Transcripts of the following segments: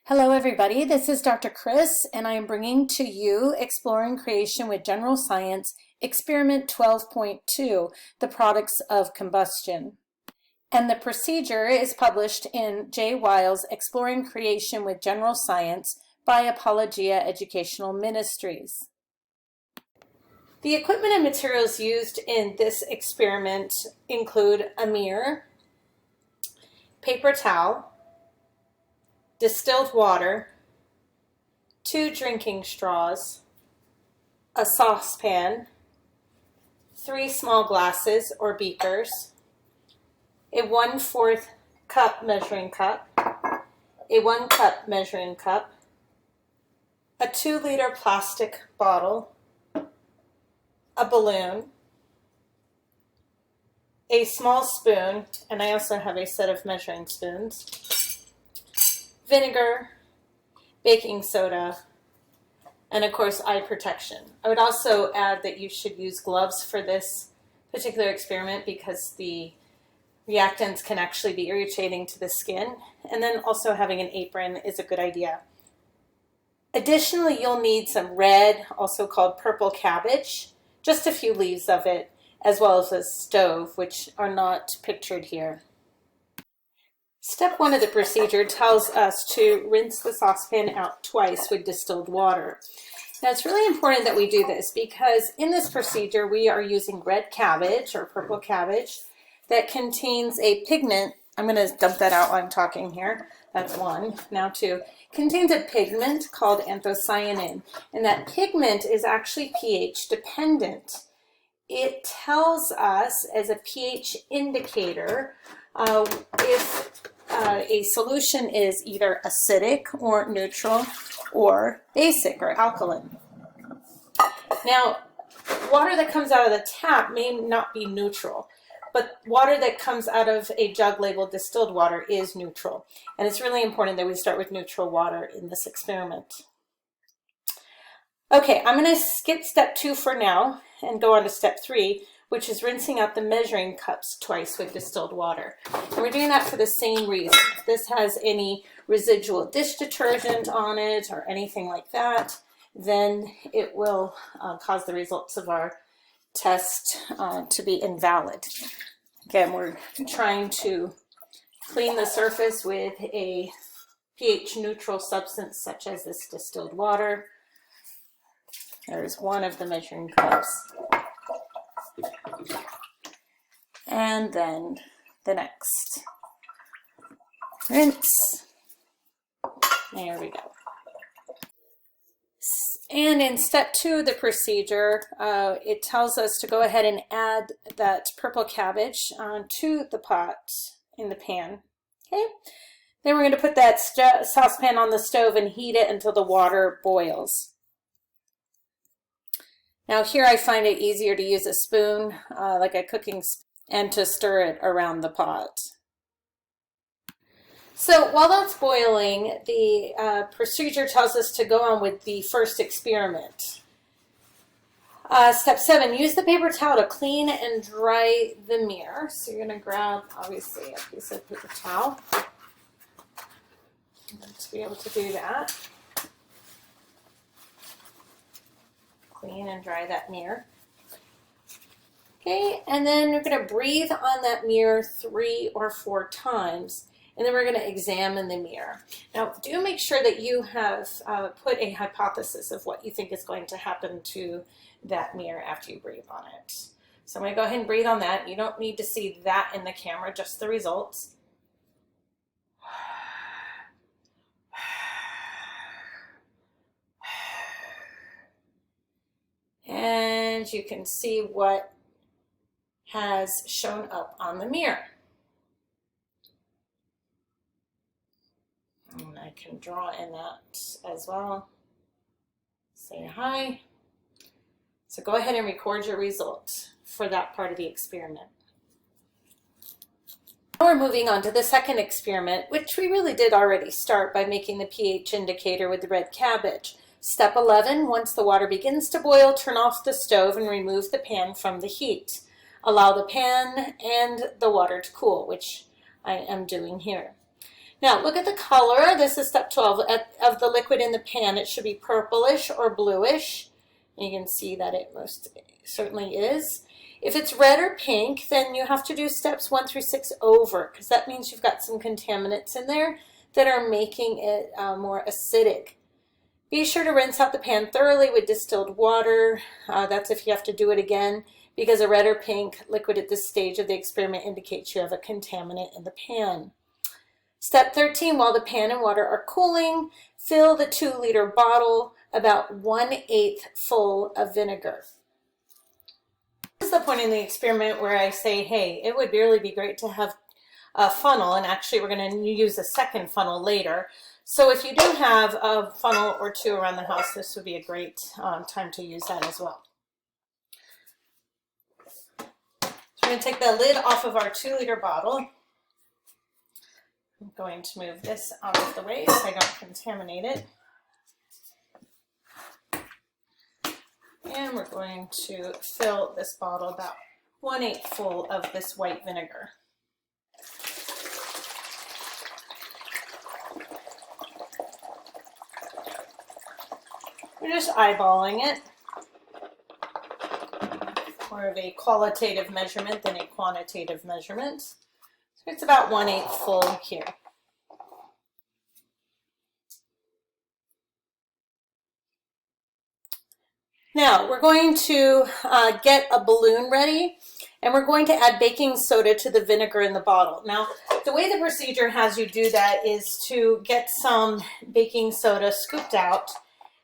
Hello everybody, this is Dr. Chris and I am bringing to you Exploring Creation with General Science, Experiment 12.2, the products of combustion. And the procedure is published in J. Wile's Exploring Creation with General Science by Apologia Educational Ministries. The equipment and materials used in this experiment include a mirror, paper towel, distilled water, 2 drinking straws, a saucepan, 3 small glasses or beakers, a 1/4 cup measuring cup, a 1 cup measuring cup, a 2-liter plastic bottle, a balloon, a small spoon, and I also have a set of measuring spoons, vinegar, baking soda, and of course eye protection. I would also add that you should use gloves for this particular experiment because the reactants can actually be irritating to the skin, and then also having an apron is a good idea. Additionally, you'll need some red, also called purple cabbage, just a few leaves of it, as well as a stove, which are not pictured here. Step 1 of the procedure tells us to rinse the saucepan out twice with distilled water. Now it's really important that we do this because in this procedure we are using red cabbage or purple cabbage that contains a pigment. I'm going to dump that out while I'm talking here. That's 1. Now 2. Contains a pigment called anthocyanin, and that pigment is actually pH dependent. It tells us as a pH indicator if a solution is either acidic or neutral or basic or alkaline. Now, water that comes out of the tap may not be neutral, but water that comes out of a jug labeled distilled water is neutral. And it's really important that we start with neutral water in this experiment. Okay, I'm going to skip step 2 for now and go on to step 3, which is rinsing out the measuring cups twice with distilled water. And we're doing that for the same reason. If this has any residual dish detergent on it or anything like that, then it will cause the results of our test to be invalid. Again, we're trying to clean the surface with a pH neutral substance such as this distilled water. There's 1 of the measuring cups. And then the next. Rinse. There we go. And in step 2 of the procedure, it tells us to go ahead and add that purple cabbage to the pot in the pan. Okay. Then we're going to put that saucepan on the stove and heat it until the water boils. Now here I find it easier to use a spoon, like a cooking spoon, and to stir it around the pot. So while that's boiling, the procedure tells us to go on with the first experiment. Step 7, use the paper towel to clean and dry the mirror. So you're going to grab, obviously, a piece of paper towel to be able to do that. Clean and dry that mirror. Okay, and then we're going to breathe on that mirror 3 or 4 times, and then we're going to examine the mirror. Now, do make sure that you have put a hypothesis of what you think is going to happen to that mirror after you breathe on it. So I'm going to go ahead and breathe on that. You don't need to see that in the camera, just the results. And you can see what has shown up on the mirror. And I can draw in that as well. Say hi. So go ahead and record your result for that part of the experiment. Now we're moving on to the second experiment, which we really did already start by making the pH indicator with the red cabbage. Step 11, once the water begins to boil, turn off the stove and remove the pan from the heat. Allow the pan and the water to cool, which I am doing here. Now look at the color. This is step 12 of the liquid in the pan. It should be purplish or bluish. You can see that it most certainly is. If it's red or pink, then you have to do steps 1 through 6 over, because that means you've got some contaminants in there that are making it more acidic. Be sure to rinse out the pan thoroughly with distilled water. That's if you have to do it again, because a red or pink liquid at this stage of the experiment indicates you have a contaminant in the pan. Step 13, while the pan and water are cooling, fill the 2-liter bottle about 1/8 full of vinegar. This is the point in the experiment where I say, hey, it would really be great to have a funnel, and actually we're going to use a second funnel later. So if you do have a funnel or two around the house, this would be a great time to use that as well. So we're going to take the lid off of our 2-liter bottle. I'm going to move this out of the way so I don't contaminate it. And we're going to fill this bottle about 1/8 full of this white vinegar. We're just eyeballing it. More of a qualitative measurement than a quantitative measurement. So it's about 1/8 full here. Now we're going to get a balloon ready, and we're going to add baking soda to the vinegar in the bottle. Now the way the procedure has you do that is to get some baking soda scooped out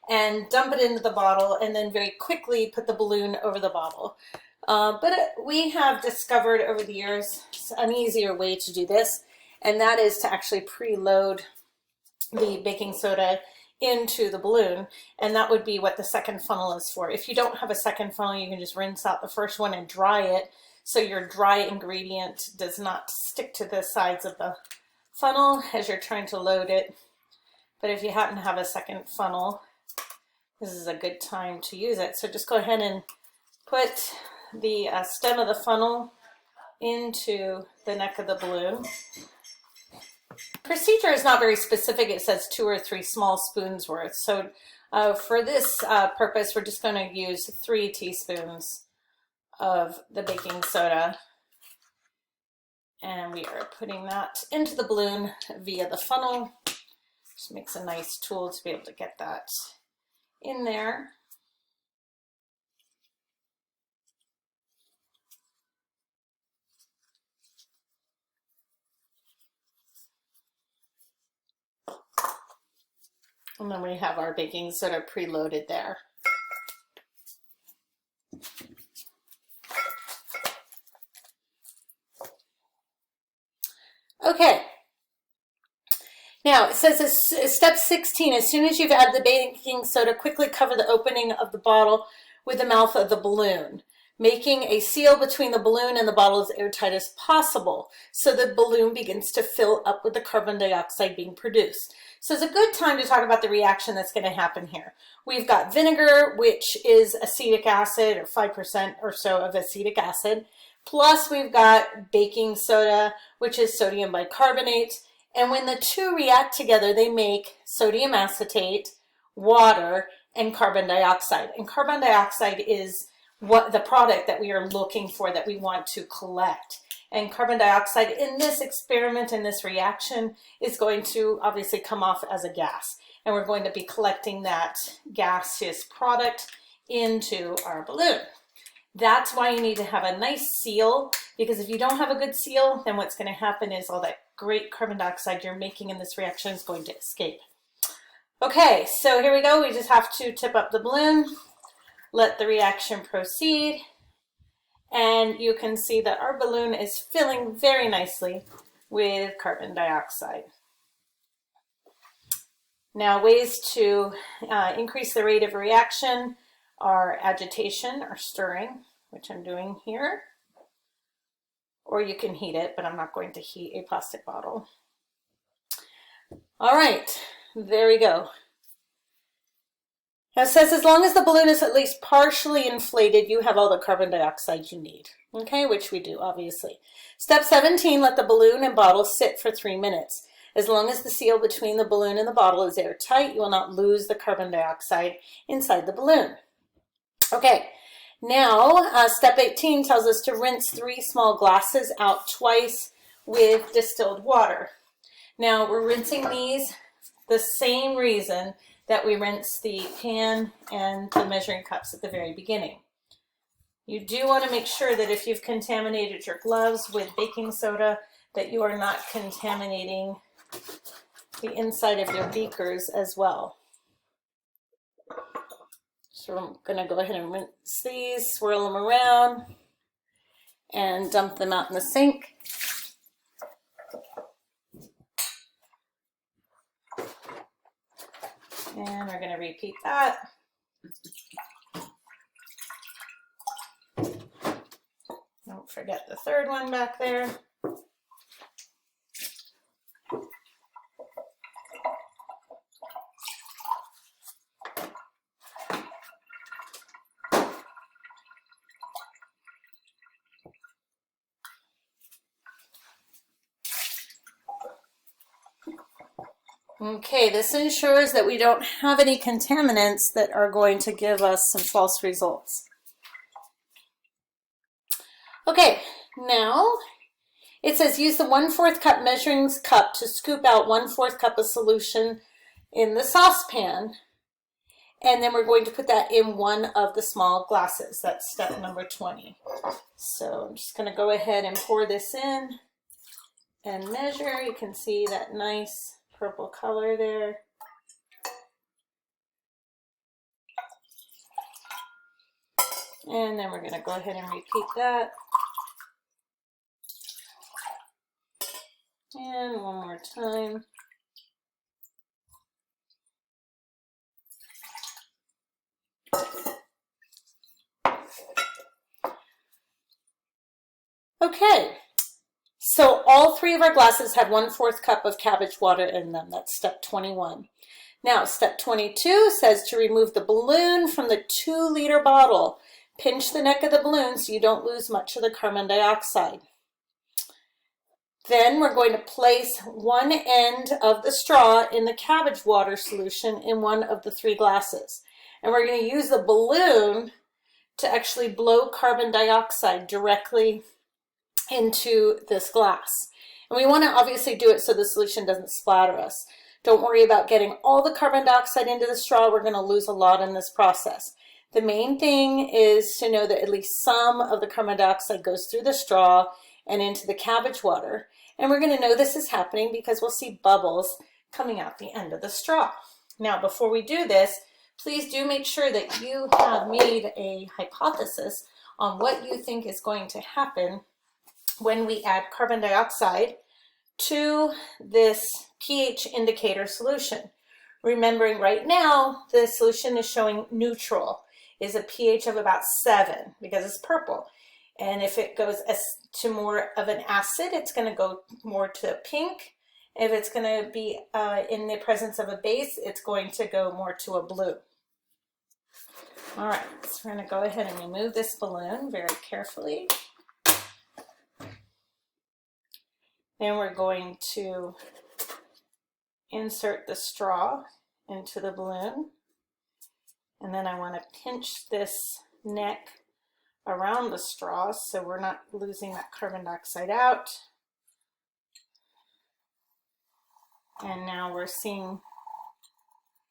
and dump it into the bottle, and then very quickly put the balloon over the bottle. But we have discovered over the years an easier way to do this, and that is to actually preload the baking soda into the balloon, and that would be what the second funnel is for. If you don't have a second funnel, you can just rinse out the first one and dry it so your dry ingredient does not stick to the sides of the funnel as you're trying to load it. But if you happen to have a second funnel, this is a good time to use it. So just go ahead and put the stem of the funnel into the neck of the balloon. Procedure is not very specific. It says 2 or 3 small spoons worth. So for this purpose, we're just going to use 3 teaspoons of the baking soda. And we are putting that into the balloon via the funnel. Just makes a nice tool to be able to get that in there. And then we have our baking soda preloaded there. Okay. Now it says step 16, as soon as you've added the baking soda, quickly cover the opening of the bottle with the mouth of the balloon, making a seal between the balloon and the bottle as airtight as possible so the balloon begins to fill up with the carbon dioxide being produced. So it's a good time to talk about the reaction that's going to happen here. We've got vinegar, which is acetic acid, or 5% or so of acetic acid, plus we've got baking soda, which is sodium bicarbonate. And when the two react together, they make sodium acetate, water, and carbon dioxide. And carbon dioxide is what the product that we are looking for, that we want to collect. And carbon dioxide in this experiment, in this reaction, is going to obviously come off as a gas. And we're going to be collecting that gaseous product into our balloon. That's why you need to have a nice seal, because if you don't have a good seal, then what's going to happen is all that great carbon dioxide you're making in this reaction is going to escape. Okay, so here we go. We just have to tip up the balloon, let the reaction proceed, and you can see that our balloon is filling very nicely with carbon dioxide. Now, ways to increase the rate of reaction are agitation or stirring, which I'm doing here, or you can heat it, but I'm not going to heat a plastic bottle. All right, there we go. Now it says as long as the balloon is at least partially inflated, you have all the carbon dioxide you need, okay, which we do, obviously. Step 17, let the balloon and bottle sit for 3 minutes. As long as the seal between the balloon and the bottle is airtight, you will not lose the carbon dioxide inside the balloon. Okay, now step 18 tells us to rinse 3 small glasses out twice with distilled water. Now we're rinsing these the same reason that we rinse the pan and the measuring cups at the very beginning. You do want to make sure that if you've contaminated your gloves with baking soda, that you are not contaminating the inside of your beakers as well. So I'm going to go ahead and rinse these, swirl them around, and dump them out in the sink. And we're going to repeat that. Don't forget the third one back there. Okay, this ensures that we don't have any contaminants that are going to give us some false results. Okay, now it says use the 1/4 cup measuring cup to scoop out 1/4 cup of solution in the saucepan. And then we're going to put that in one of the small glasses. That's step number 20. So I'm just going to go ahead and pour this in and measure. You can see that nice purple color there. And then we're going to go ahead and repeat that. And one more time. Okay, so all 3 of our glasses have 1/4 cup of cabbage water in them. That's step 21. Now, step 22 says to remove the balloon from the 2-liter bottle. Pinch the neck of the balloon so you don't lose much of the carbon dioxide. Then we're going to place one end of the straw in the cabbage water solution in one of the 3 glasses. And we're going to use the balloon to actually blow carbon dioxide directly into this glass. And we want to obviously do it so the solution doesn't splatter us. Don't worry about getting all the carbon dioxide into the straw. We're going to lose a lot in this process. The main thing is to know that at least some of the carbon dioxide goes through the straw and into the cabbage water. And we're going to know this is happening because we'll see bubbles coming out the end of the straw. Now, before we do this, please do make sure that you have made a hypothesis on what you think is going to happen when we add carbon dioxide to this pH indicator solution. Remembering right now, the solution is showing neutral, is a pH of about 7 because it's purple. And if it goes to more of an acid, it's going to go more to pink. If it's going to be in the presence of a base, it's going to go more to a blue. All right, so we're going to go ahead and remove this balloon very carefully. Then we're going to insert the straw into the balloon. And then I want to pinch this neck around the straw so we're not losing that carbon dioxide out. And now we're seeing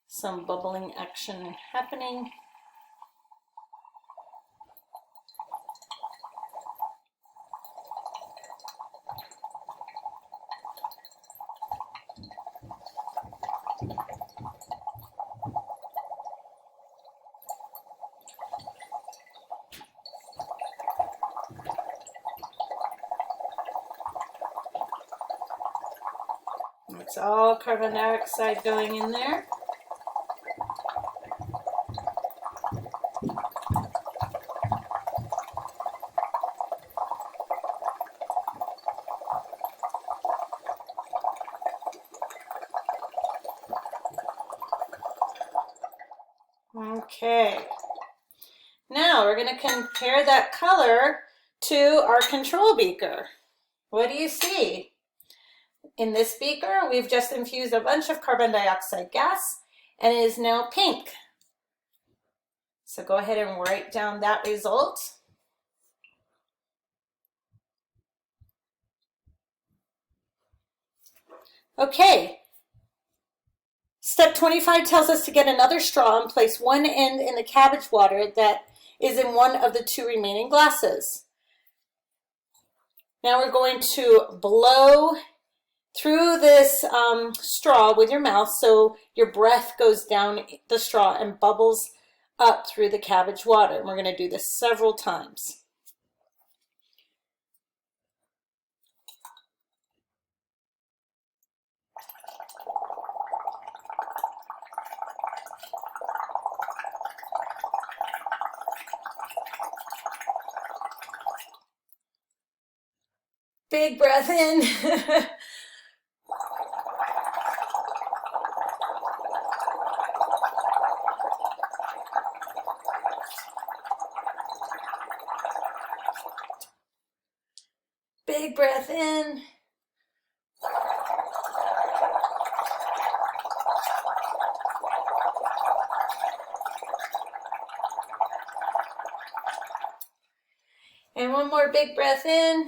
some bubbling action happening. It's all carbon dioxide going in there. Okay. Now we're going to compare that color to our control beaker. What do you see? In this beaker, we've just infused a bunch of carbon dioxide gas, and it is now pink. So go ahead and write down that result. Okay. Step 25 tells us to get another straw and place one end in the cabbage water that is in one of the two remaining glasses. Now we're going to blow through this straw with your mouth so your breath goes down the straw and bubbles up through the cabbage water. And we're going to do this several times. Big breath in. Big breath in. And one more big breath in.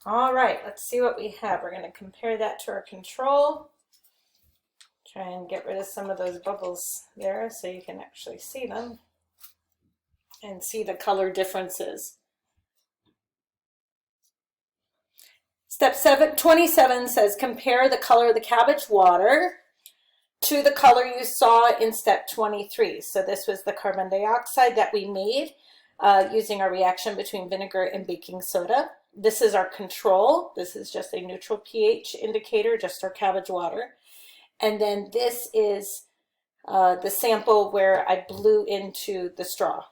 All right, let's see what we have. We're going to compare that to our control. Try and get rid of some of those bubbles there so you can actually see them and see the color differences. Step 27 says compare the color of the cabbage water to the color you saw in step 23. So this was the carbon dioxide that we made using our reaction between vinegar and baking soda. This is our control. This is just a neutral pH indicator, just our cabbage water. And then this is the sample where I blew into the straw.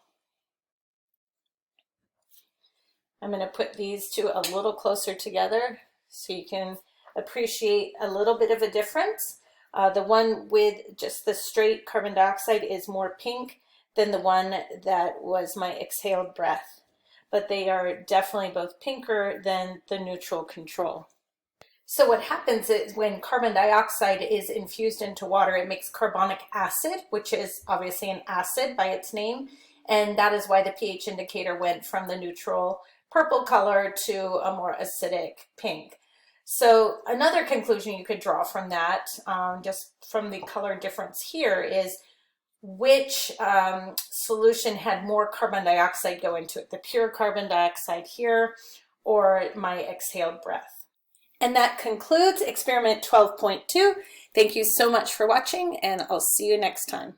I'm going to put these two a little closer together so you can appreciate a little bit of a difference. The one with just the straight carbon dioxide is more pink than the one that was my exhaled breath. But they are definitely both pinker than the neutral control. So what happens is when carbon dioxide is infused into water, it makes carbonic acid, which is obviously an acid by its name. And that is why the pH indicator went from the neutral purple color to a more acidic pink. So another conclusion you could draw from that, just from the color difference here, is which solution had more carbon dioxide go into it, the pure carbon dioxide here or my exhaled breath. And that concludes Experiment 12.2. Thank you so much for watching, and I'll see you next time.